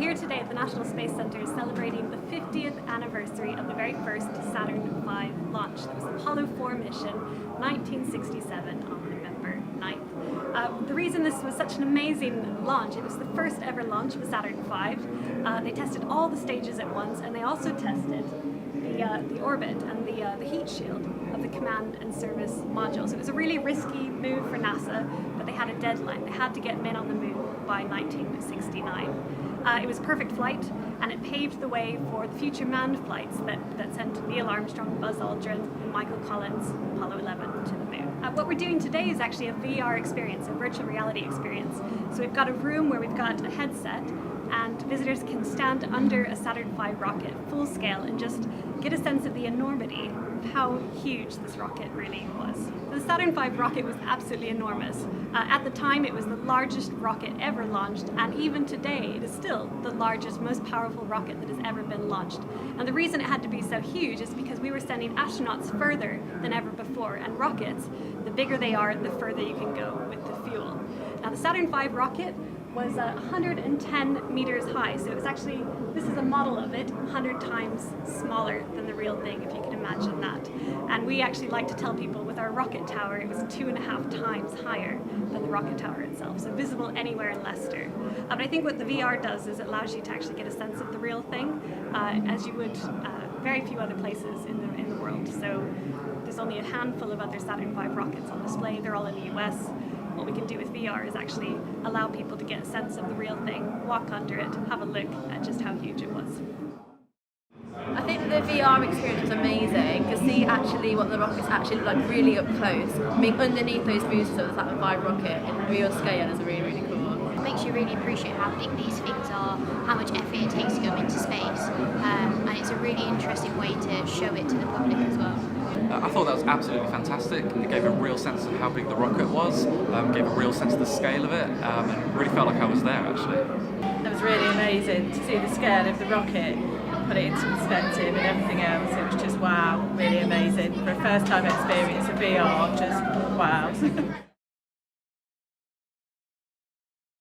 here today at the National Space Center celebrating the 50th anniversary of the very first Saturn V launch. That was the Apollo 4 mission, 1967 on November 9th. The reason this was such an amazing launch, it was the first ever launch of Saturn V. They tested all the stages at once, and they also tested the orbit and the heat shield of the command and service module. So it was a really risky move for NASA, but they had a deadline. They had to get men on the moon by 1969. It was a perfect flight, and it paved the way for the future manned flights that sent Neil Armstrong, Buzz Aldrin, and Michael Collins, Apollo 11 to the moon. What we're doing today is actually a VR experience, a virtual reality experience. So we've got a room where we've got a headset, and visitors can stand under a Saturn V rocket full scale and just get a sense of the enormity of how huge this rocket really was. The Saturn V rocket was absolutely enormous. At the time, it was the largest rocket ever launched, and even today it is still the largest, most powerful rocket that has ever been launched. And the reason it had to be so huge is because we were sending astronauts further than ever before, and rockets, the bigger they are, the further you can go with the fuel. Now the Saturn V rocket was 110 meters high, so it was actually, this is a model of it, 100 times smaller than the real thing, if you can imagine that. And we actually like to tell people with our rocket tower, it was 2.5 times higher than the rocket tower itself, so visible anywhere in Leicester. But I think what the VR does is it allows you to actually get a sense of the real thing, as you would very few other places in the world. So there's only a handful of other Saturn V rockets on display, they're all in the US. What we can do with VR is actually allow people to get a sense of the real thing, walk under it, have a look at just how huge it was. I think the VR experience was amazing to see actually what the rockets actually look like really up close. Being underneath those boosters of the Saturn V rocket in real scale is really, really cool. It makes you really appreciate how big these things are, how much effort it takes to go into space, and it's a really interesting way to show it to the public as well. I thought that was absolutely fantastic. It gave a real sense of how big the rocket was, gave a real sense of the scale of it, and really felt like I was there actually. It was really amazing to see the scale of the rocket and put it into perspective and everything else. It was just wow, really amazing. For a first time experience of VR, just wow.